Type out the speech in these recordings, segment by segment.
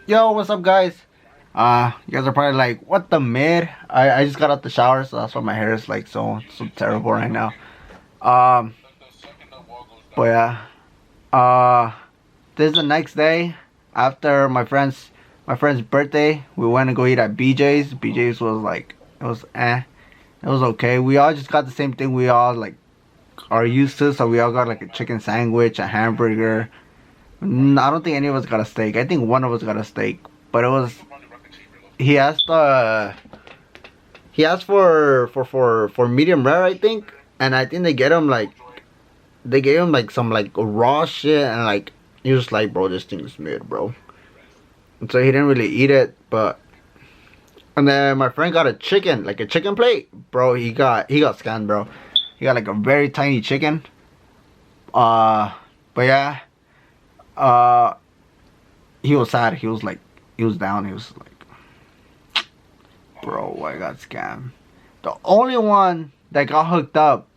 Yo, what's up, guys? You guys are probably like, what the mid? I just got out the shower, so that's why my hair is like so terrible right now. Um, but yeah, uh, this is the next day after my friend's birthday. We went to go eat at BJ's. BJ's was like, it was okay. We all just got the same thing we all like are used to, so we all got like a chicken sandwich, a hamburger. I don't think any of us got a steak. I think one of us got a steak, but it was he asked he asked for medium rare, I think, and I think they gave him like some like raw shit, and like he was like, bro, this thing is mid, bro. And so he didn't really eat it, but and then my friend got a chicken, like a chicken plate, bro. He got scammed, bro. He got like a very tiny chicken. Uh, but yeah, uh, he was sad. He was like, he was down. He was like, bro, I got scammed. The only one that got hooked up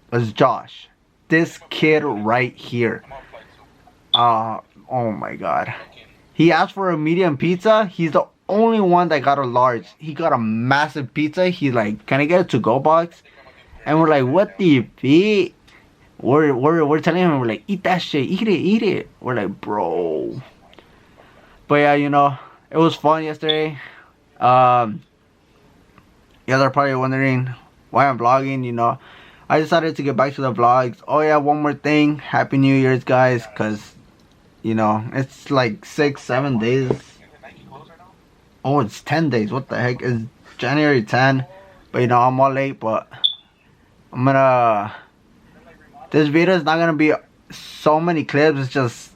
was Josh. This kid right here. Oh my god. He asked for a medium pizza. He's the only one that got a large. He got a massive pizza. He's like, can I get a to-go box? And we're like, what the f? We're telling him, we're like, eat that shit, eat it. We're like, bro. But yeah, it was fun yesterday. Um, you guys are probably wondering why I'm vlogging. I decided to get back to the vlogs. Oh yeah, one more thing. Happy New Year's, guys, cause it's like 6-7 days. Oh, it's 10 days. What the heck? It's January 10. But I'm all late. But I'm gonna. This video is not gonna be so many clips. It's just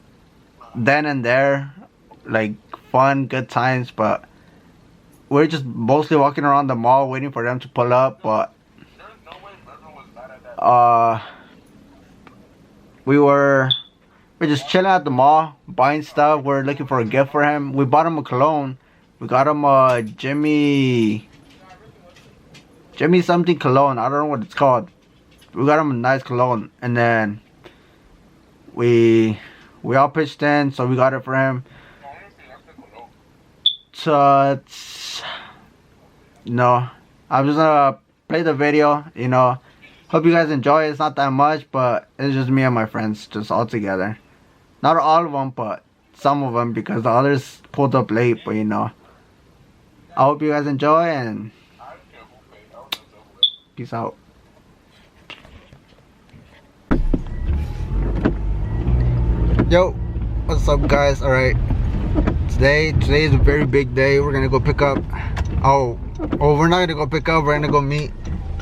then and there, like fun, good times. But we're just mostly walking around the mall waiting for them to pull up. But we're just chilling at the mall, buying stuff. We're looking for a gift for him. We bought him a cologne. We got him a Jimmy something cologne. I don't know what it's called. We got him a nice cologne, and then we all pitched in, so we got it for him. So I'm just gonna play the video. Hope you guys enjoy it. It's not that much, but it's just me and my friends, just all together. Not all of them, but some of them, because the others pulled up late. But I hope you guys enjoy, and peace out. Yo, what's up, guys? All right, today is a very big day. We're gonna go pick up. We're not gonna go pick up. We're gonna go meet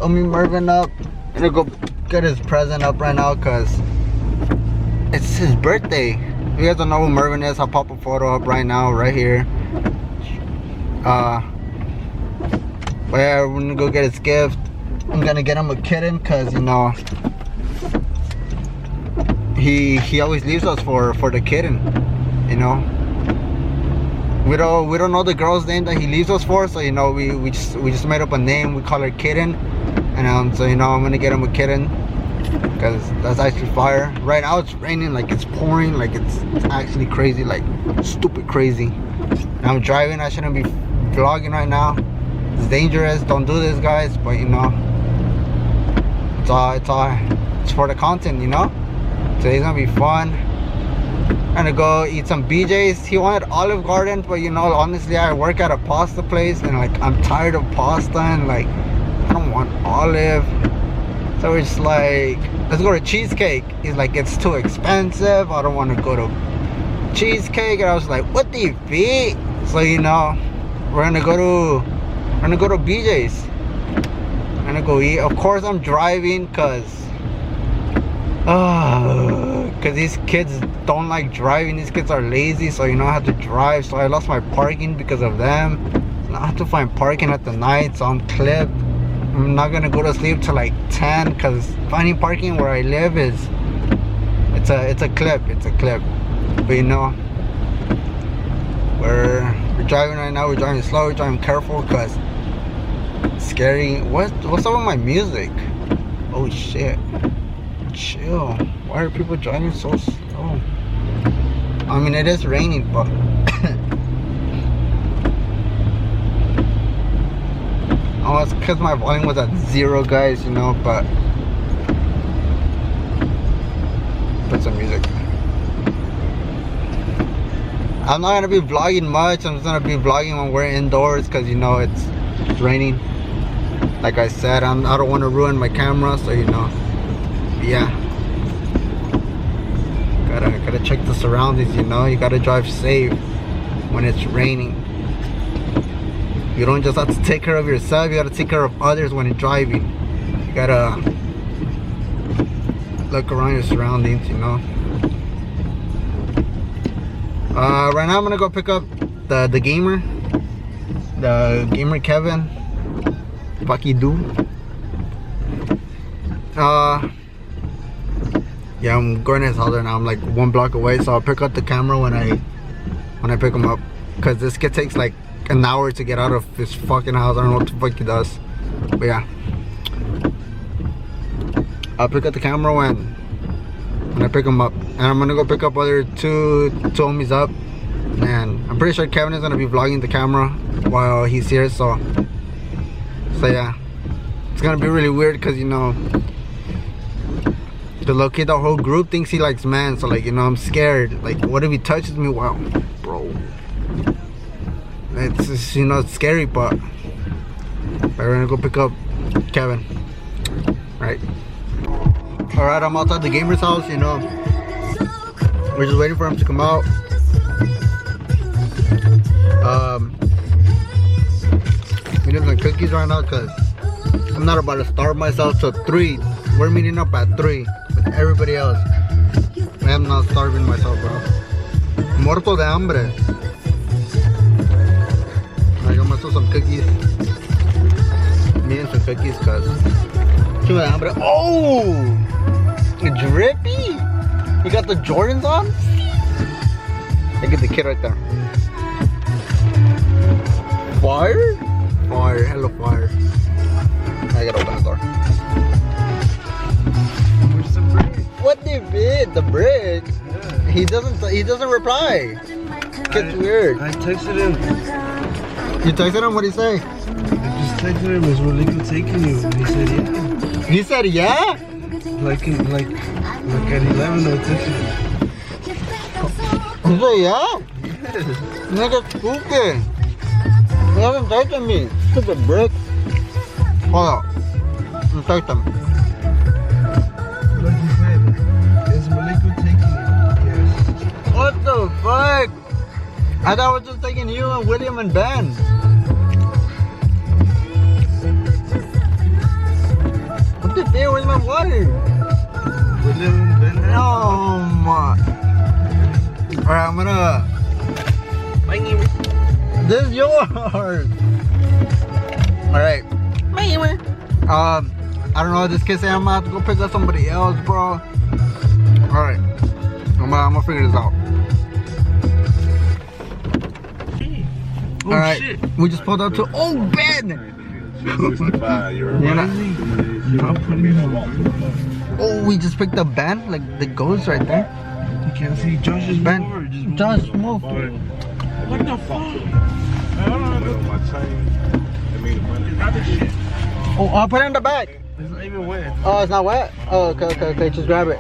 Mervin up. Gonna go get his present up right now, cause it's his birthday. If you guys don't know who Mervin is, I'll pop a photo up right now, right here. But yeah, we're gonna go get his gift. I'm gonna get him a kitten, cause he always leaves us for the kitten. We don't know the girl's name that he leaves us for, so we just made up a name. We call her Kitten, and so I'm gonna get him a kitten, because that's actually fire. Right now it's raining, like it's pouring, like it's actually crazy, like stupid crazy. And I'm driving. I shouldn't be vlogging right now. It's dangerous. Don't do this, guys. But it's for the content. Today's gonna be fun. I'm gonna go eat some BJ's. He wanted Olive Garden, but honestly, I work at a pasta place, and like I'm tired of pasta, and like I don't want olive. So we're just like, let's go to cheesecake. He's like, it's too expensive. I don't want to go to cheesecake. And I was like, what the feet? So we're gonna go to BJ's. I'm gonna go eat. Of course, I'm driving, cause these kids don't like driving. These kids are lazy, so I have to drive. So I lost my parking because of them. So I have to find parking at the night, so I'm clipped. I'm not gonna go to sleep till like 10, because finding parking where I live is it's a clip. But we're driving right now. We're driving slow. We're driving careful, because it's scary. What's up with my music? Oh shit. Chill. Why are people driving so slow? I mean, it is raining, but Oh, it's because my volume was at 0, guys, you know, but put some music. I'm not gonna be vlogging much. I'm just gonna be vlogging when we're indoors because, you know, it's raining. Like I said, I don't want to ruin my camera, so, you know, yeah. Gotta check the surroundings, you know. You gotta drive safe when it's raining. You don't just have to take care of yourself, you gotta take care of others when you're driving. You gotta look around your surroundings, you know. Right now I'm gonna go pick up the gamer Kevin. Fuck you do. Yeah, I'm going to his house right now. I'm like 1 block away, so I'll pick up the camera when I pick him up, because this kid takes like an hour to get out of his fucking house. I don't know what the fuck he does, but yeah, I'll pick up the camera when I pick him up, and I'm gonna go pick up other two homies up, and I'm pretty sure Kevin is gonna be vlogging the camera while he's here, so yeah, it's gonna be really weird because, you know, the low-key, the whole group thinks he likes man, so like, you know, I'm scared. Like, what if he touches me? Wow, bro, it's just, you know, it's scary, but we're gonna go pick up Kevin, right? All right, I'm outside the gamer's house, you know, we're just waiting for him to come out. Eating some cookies right now because I'm not about to starve myself till 3. We're meeting up at 3 with everybody else. I'm not starving myself, bro. Muerto de hambre. I got myself some cookies. I'm eating some cookies because chingo de hambre. Oh, drippy. You got the Jordans on? Look at the kid right there. Fire? Fire, hello fire. I gotta open the door. Where's the brick? What the bit? The brick? Yeah. He doesn't reply. It's weird. I texted him. You texted him? What'd he say? I just texted him, is Rolito taking you? And he said yeah. He said yeah? Like at 11 I texted him. He said yeah? Yes. Nigga stupid. He hasn't texted me. Stupid brick. Hold on. I'm texting him. Like he said, is Rolito taking you? Yes. What the fuck? I thought I was just taking you and William and Ben. What the fuck? Where's my water? William and Ben. Oh my. Alright, I'm gonna. This is yours. Alright. I don't know. This kid said I'm gonna have to go pick up somebody else, bro. Alright. I'm gonna figure this out. Oh, Alright. shit. We just pulled up to. Oh, Ben! Oh, we just picked up Ben? Like the ghost right there? You can't see Josh's Ben. more. Josh, move. What the fuck? Oh, I'll put it in the bag. It's not even wet. Oh, it's not wet? Oh, okay, just grab it.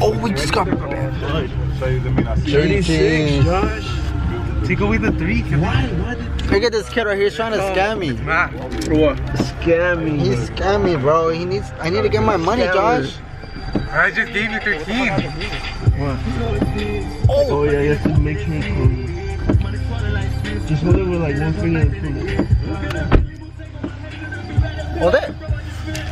Oh, we just got 36, Josh. Take away the 3. Why? Look at this kid right here, he's trying to scam me. For what? Scam me. He's scamming me, bro. I need to get my money, Josh. I just gave you 13. What? Oh yeah, you have to make sure it's cool. Just hold it with like one finger and pull it. Hold it.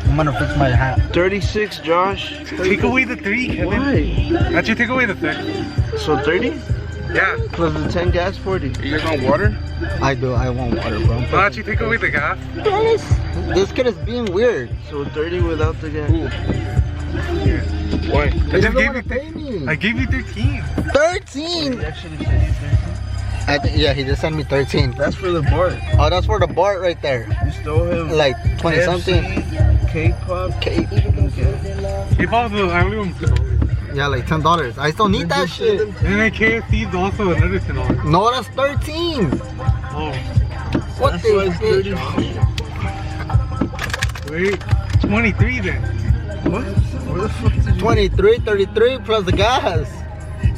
I'm gonna fix my hat. 36, Josh. Take away the 3, Kevin. Why? Actually, take away the 6. So 30? Yeah. Plus the 10 gas, 40. You guys want water? I do. I want water, bro. No, actually, take away the gas. This kid is being weird. So 30 without the gas. Ooh. Why? He doesn't wanna pay me. I gave you 13. 13. He actually said you 13. Yeah, he just sent me 13. That's for the bar. Oh, that's for the bar right there. You still have Like 20 something. K-pop. K. If I was, I only want $2. Yeah, like $10. I still need that shit. And then KFC is also another $10. No, that's 13. Oh. What That's the why it's fuck? 30. Wait, 23 then. What? Where the fuck did you 23, 33 plus the gas.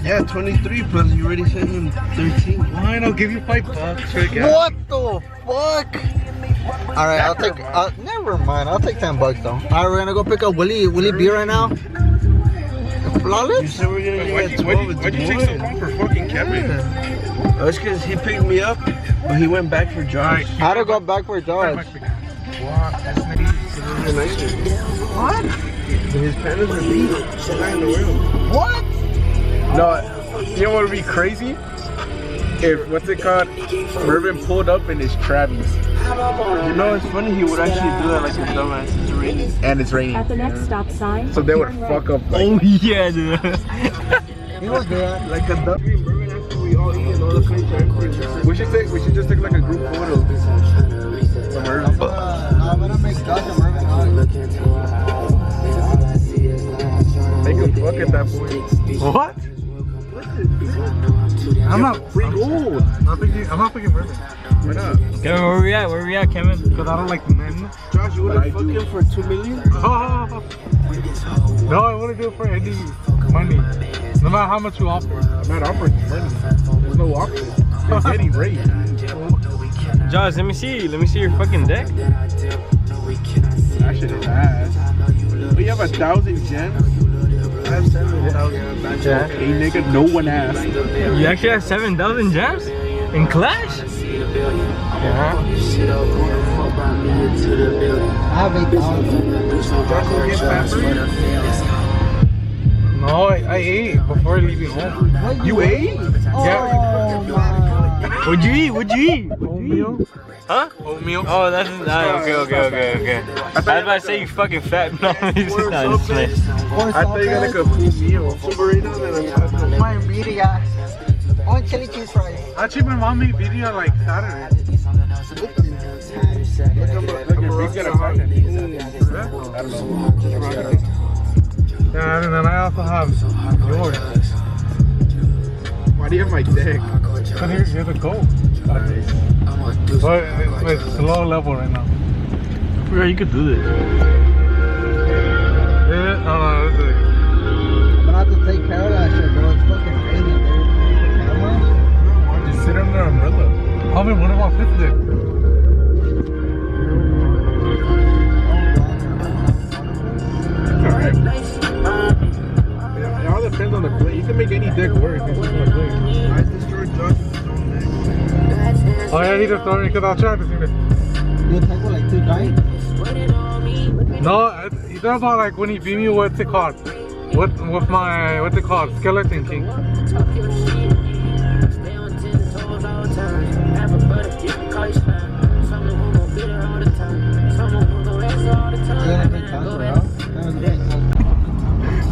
Yeah, 23 plus you already said him 13. Fine, I'll give you $5 for the gas. What the fuck? All right, I'll take. Never mind. I'll take $10 though. All right, we're gonna go pick up Willie B right now. You Flawless. said we're gonna Why'd get you, 12. why'd you take so long for fucking Kevin? That's because he picked me up, but he went back for Josh. How to go back for George? Wow, that's nice. What? His parents are beat. She's not in the room. What? No, you know what would be crazy? If, what's it called? Mervin pulled up in his Travis. You know, it's funny, he would actually do that like a dumbass. It's raining. And it's raining. At the next stop sign. So they would turn fuck right. up like, Yeah, dude. He was there. Like a dummy. Mervin after we all eat and all the plates are empty. we should just take like a group photo. I'm gonna make Josh and Mervin hug. They could fuck at that point. What? I'm not Free gold. I'm not picking Mervin. Why not? Kevin, where we at? Where we at, Kevin? Because I don't like the men. Josh, you wouldn't fuck him for 2 million? Oh. No, I wouldn't do it for any money. No matter how much you offer. I'm not offering money. There's no option. It's getting raped. Josh, let me see your fucking deck. That shit is ass. We have 1,000 gems. I have 7,000 back. Yeah. Hey nigga, no one asked. You actually have 7,000 gems in Clash? Yeah. I have 8,000. Josh will get pampered. No, I ate before leaving home. You ate? Yeah. What'd you eat? Oatmeal. Huh? Oatmeal. Oh, that's okay. I was about to say you fucking fat. No, it's not. It's nice. I thought you got like a full meal. My media. On chili cheese fries. Actually, my mom made video like Saturday. Yeah, and then I also have yours. Why do you have my deck? So here's the gold. But it's low level right now. Bro, you could do this. Yeah, no, this is I'm gonna have to take care of that shit, bro. It's fucking raining, dude. Camera? just sit under an umbrella. How many one of our fifth it? Alright. It all depends on the play. You can make any deck work if you want to play. I destroyed Josh's phone next. Oh yeah, he just told me because I'll try to see it. You take with like 2 giants? No, you know about like when he beat me, what's it called? With my, what's it called? Skeleton King.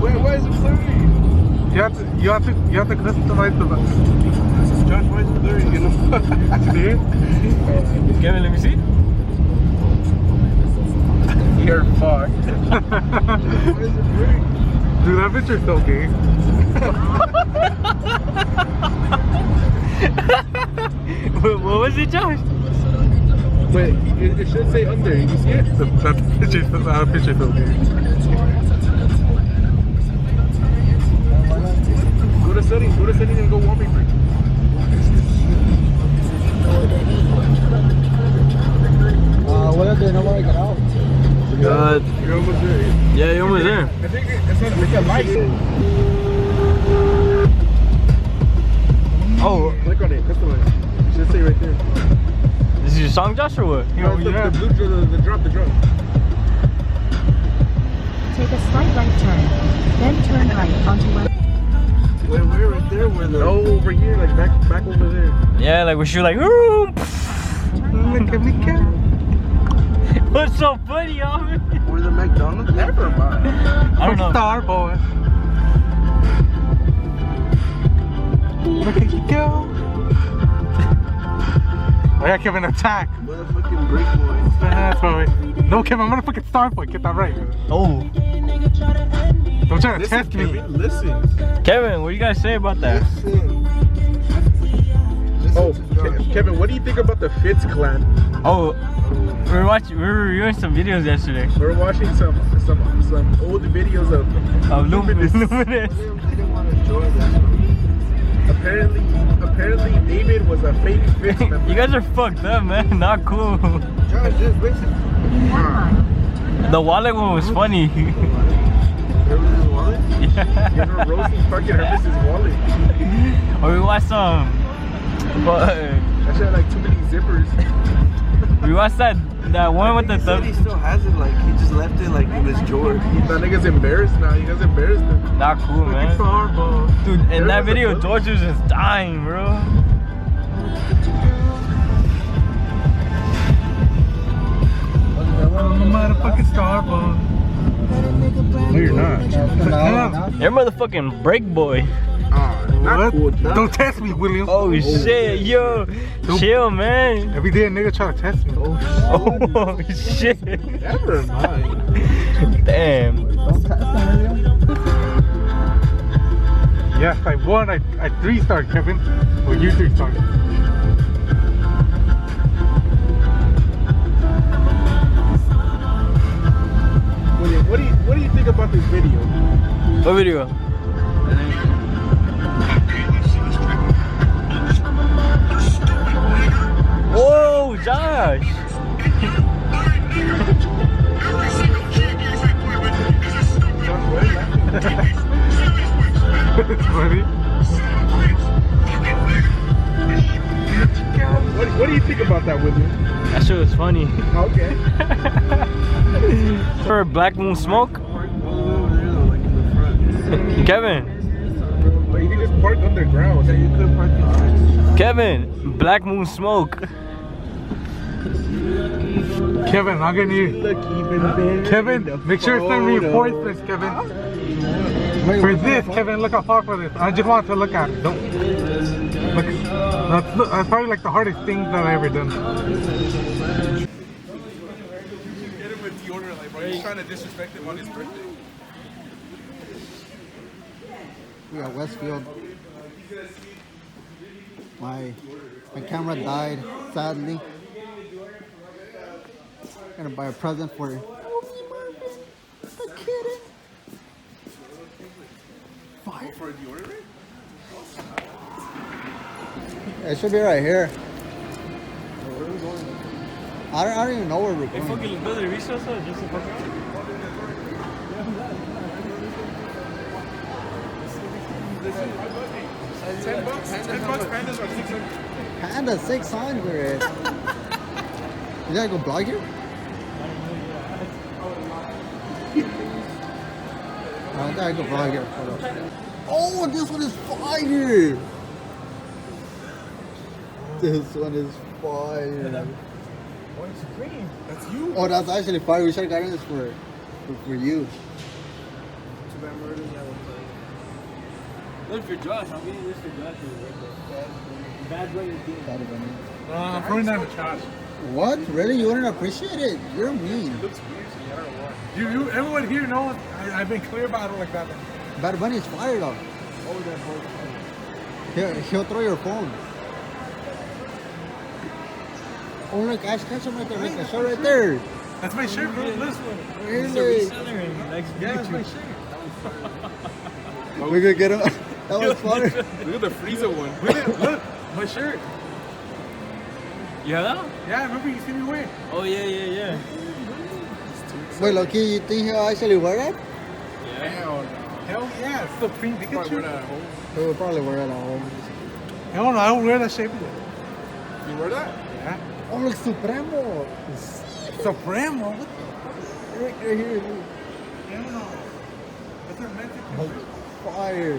Wait, why is it blurry? You have to customize the Josh, why is it blurry? You know? see? Kevin, let me see. You're fucked. Why is it blurry? Dude, that picture's so gay. What was it, Josh? Wait, it should say under. You see it? That picture's so gay. Go to settings and go wallpaper. What if they know where I get out? God. You're almost there. Yeah, you're almost there. I think it's a light. Oh, Click on it. Customize. It should say right there. this is your song, Josh, or what? No, the blue, the drop. Take a slight right turn. Then turn right onto left. We're right there where the... No, over here, like back over there. Yeah, like we should like. Ooh, Look at me, Kevin. what's so funny, Alvin? Where the McDonald's? Never mind. I don't know. Star boy. Look at you go. Oh yeah, Kevin, attack. Motherfucking break boy. That's right. No, Kevin, I'm gonna fucking star boy. Get that right. Oh, Don't try to Listen, test me. Kevin, listen. Kevin, what do you guys say about that? Listen. Oh, Listen to Josh. Kevin, what do you think about the Fitz clan? Oh, we were reviewing some videos yesterday. We're watching some old videos of Luminous. I didn't want to join that. Apparently David was a fake Fitz member. You guys are fucked up, man. Not cool. Josh, just listen. The wallet one was funny. Hermes' wallet? Yeah. You know, Rosie's fucking Hermes' wallet. Or we watched some. But That shit had like too many zippers. we watched that one with the He said he still has it, like he just left it like in his drawer. That nigga's embarrassed now. You guys embarrassed him. Not cool, man. Starbucks. Dude, in There that was a video, bullet. George was just dying, bro. Motherfucking Starbucks. No, you're not. You're motherfucking break boy. Not What? cool. Don't test me, William. Oh shit, yo. Chill, man. Every day a nigga try to test me. Oh shit. Never mind. Damn. Yes, I won. I 3-star, Kevin. Or you 3-star. William, what do you think about this video? What video? Whoa, Josh. It's funny. What do you think about that, William? That shit was funny. Okay. For Black Moon Smoke? Kevin. But you can just park underground. You could park inside. Kevin. Black Moon Smoke. Kevin, I'm gonna need. Kevin, make sure it's some reinforcements, Kevin. For this, Kevin, look how far for this. I just want to look at it. Don't look. That's probably like the hardest thing that I've ever done. Get him with deodorant, like, bro. You're trying to disrespect him on his birthday. We got Westfield. My camera died, sadly. Gonna buy a present for the kitten. Fire. For a deodorant? It should be right here. I don't even know where we're going. $10. $10 pandas are 600. Panda 600. You gotta go blog here? I gotta go vlog here. Hold on. Oh, this one is fire! This one is fire. Oh, it's green. That's you. Oh, that's actually fire. We should have gotten this for you. Too bad murder yellow. Look for Josh. I'm getting this for Josh. Bad Bunny. Bad Bunny. I'm throwing that in the trash. What? Really? You wouldn't appreciate it? You're mean. It looks weird to me. I don't know why. You, everyone here knows I've been clear about it like that. Bad Bunny is fire though. Oh, that boy. He'll throw your phone. Oh look, Ash, catch him right there. Look, a shirt right there. That's my shirt, bro. This one. Really? Yeah, that's my shirt. We're gonna get him. That was fire. Look at the Frieza one. Look, my shirt. You have that? Yeah, I remember you see me wear. Oh yeah. Wait, Loki, you think he'll actually wear that? Hell no. Hell yeah, it's Supreme Probably wear Pikachu. that at home. He'll probably wear it at home. Hell no, I don't wear that shape either. You wear that? Yeah. Oh, look, Supremo. Supremo? What the? Right here. Hell no. That's a Mexican Oh, shirt. fire.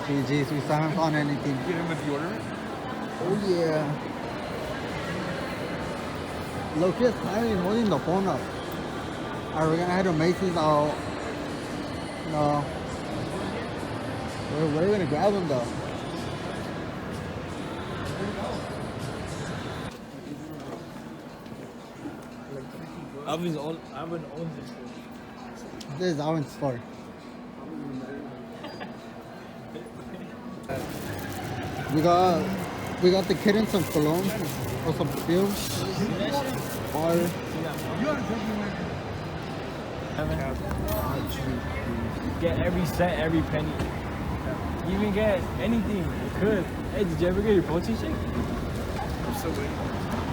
GG's, we still haven't found anything. Get him a deodorant? Oh yeah. Loki is tired holding the phone up. Alright, we're gonna head to Macy's. No. Where are we gonna grab them though? Alvin owns this. This is Alvin's store. We got the kittens some cologne or some perfume. Or Get every cent, every penny. You even get anything. You could. Hey, did you ever get your protein shake? I'm still waiting.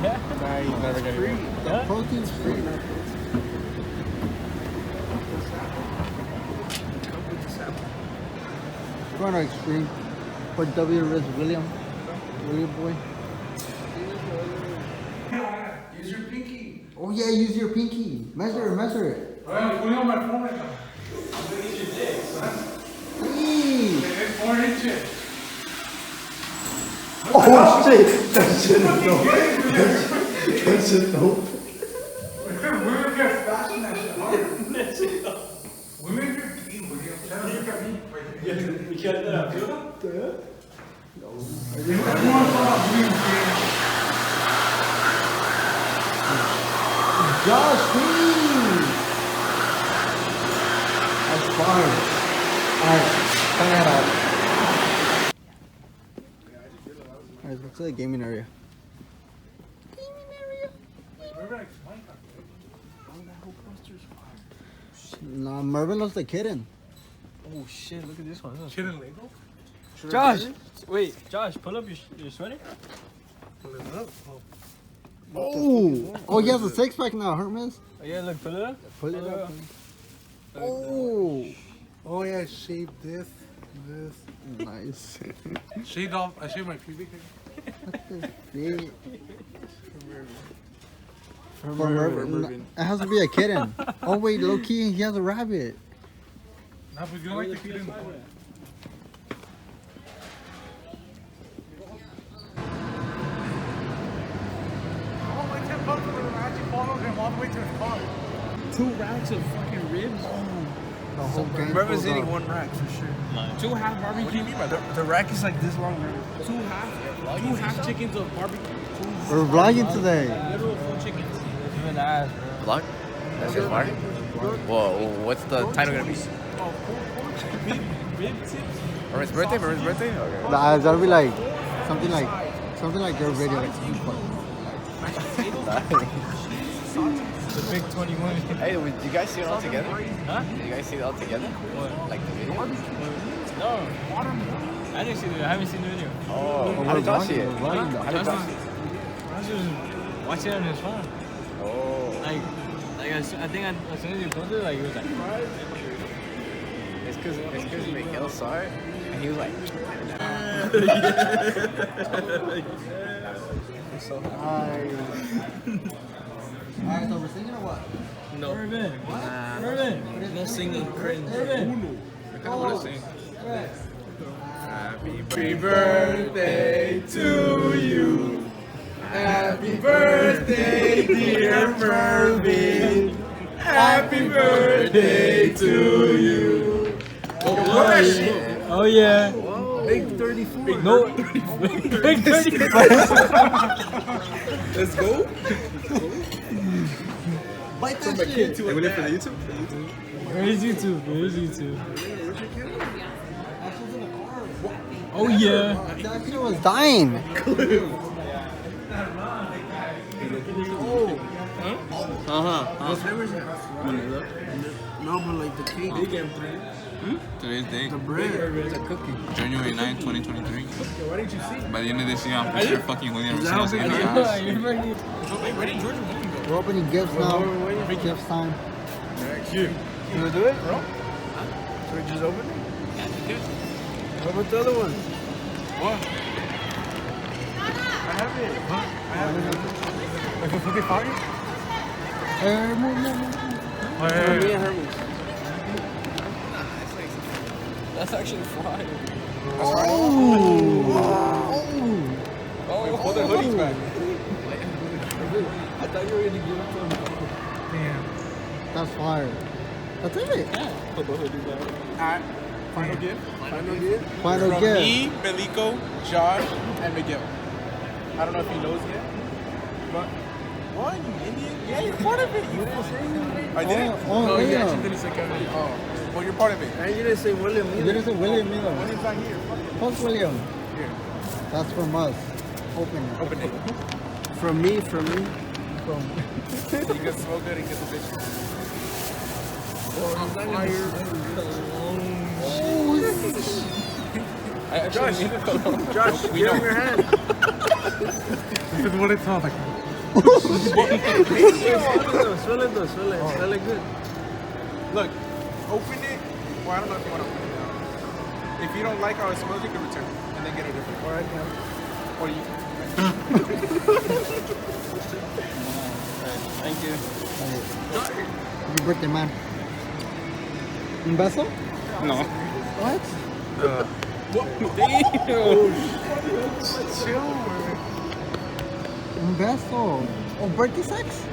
Yeah. Nah, you never get it. Huh? protein's free. Going to extreme for W. Riz William boy. Use your pinky. Oh yeah, use your pinky. Measure it. I'm putting on my phone right now. Hey. It's 4 inches. Oh shit! That shit is dope. That shit dope. Women get fashion that shit hard. Women get deep, William. Tell them look at me. You got that up, Everyone's talking about Josh, please. That's fine. Alright, try that out. Alright, let's to the gaming area. Nah, Mervin loves the kitten. Oh shit, look at this one. Kid in Lego? Josh! Wait, Josh, pull up your sweater. Pull it up. Oh, he has a six pack now, Hermes. Oh yeah, look, pull it up. Pull it up. Oh. Oh yeah, I shaved this. Nice. Shaved off. I shaved my pubic hair. For Mervin. It has to be a kitten. Oh wait, low key, he has a rabbit. Nah, but you don't like the kid in the corner. Oh, my 10 bucks for the actually followed him all the way to his car. 2 racks of fucking ribs. The whole gang Whoever's pulled eating up. 1 rack for sure. 2 half barbecue. What do you mean by the rack is like this long? 2 half chickens of barbecue. We're vlogging today. Literal full chickens. Even ass, bro. Vlog? That's just fire? Whoa, what's the title gonna be? Rib tips. Mervin's birthday? Mervin's birthday? Okay. That'll be like something like your video, like The big 21. Hey, did you guys see it all together? Huh? Did you guys see it all together? What? Like the video? No. I didn't see the video. I haven't seen the video. Oh, how did Josh see it? We're vlogging though. How did Josh see it? Josh was watching it on his phone. Oh. Like I think as soon as you posted it, like he was like, It's because Miguel saw it, and he was like, Alright, so we're singing or what? No. Mervin. Nah. Mervin. No singing cringe. Mervin. I kind of want to sing. Happy birthday to you. Happy birthday, dear Mervin. Happy birthday to you. Oh yeah. Big 34. No. Big 34. Let's go. Bite that My shit. kid too. For the YouTube? Where's YouTube? Where's YouTube? Oh yeah. That kid was dying. No, but like the cake. Big M3. Today's date, The bread. It's a cookie. January 9, 2023. Why didn't you see? By the end of this year, I'm pretty sure fucking William Is that Rosales how in big the it is? ass. Where did Georgia Woman go? We're opening gifts now. Gifts time. You wanna do it, bro? So we just open it? What about the other one? What? I have it. Huh? I have it. Like a fucking party? Me and Hermes. That's actually fire. Hold the hoodies back. I thought you were gonna give it to him. Damn. That's fire. That's it. Put the hoodie back. Alright. Final gift. Final gift. Final From gift. me, Beliko, Josh, and Miguel. I don't know if he knows yet, but what? You Indian? Yeah, you're part of it. You didn't say anything. I didn't. Oh, no, you William. actually didn't say Kevin. Oh, well, you're part of it. And you didn't say William. You didn't say William either. William's not here. Fuck it. Post William. Here. That's from us. Open it. Open it. From me. You can smoke it and get the picture. Josh, give him your hand. This is what it smells like. Smell it good. Look, open it. Well, I don't know if you want to open it now. If you don't like how it smells, you can return it and then get a different one. Alright, or you. Thank you. Happy birthday, man. Un beso? No. What? Chill, man. Un beso. Oh, birthday sex?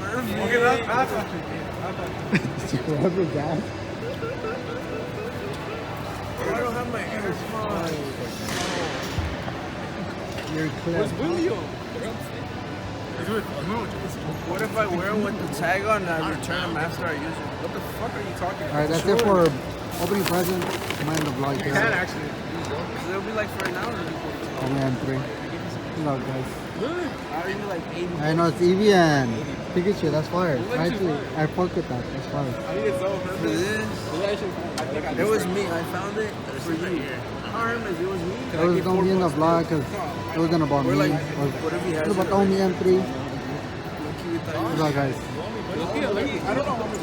Okay, that's Whoever that. I don't have my AirPods. You're clear. Julio? What if I wear them with the tag on and I return them after I use them? What the fuck are you talking about? Alright, that's it for opening present. Mind the vlog You here. can actually. It'll be like for an hour. Only on 3. Good luck, guys. I'll even like 80. I know it's Eevee and Pikachu. That's fire. Actually, I fuck with that. That's fire. I think it's over. For this? It was me. I found it for you. How him if it was me? It was gonna be in the vlog because it wasn't about me. like, It what if he has was about it? only M3. Good luck, guys. I don't know how much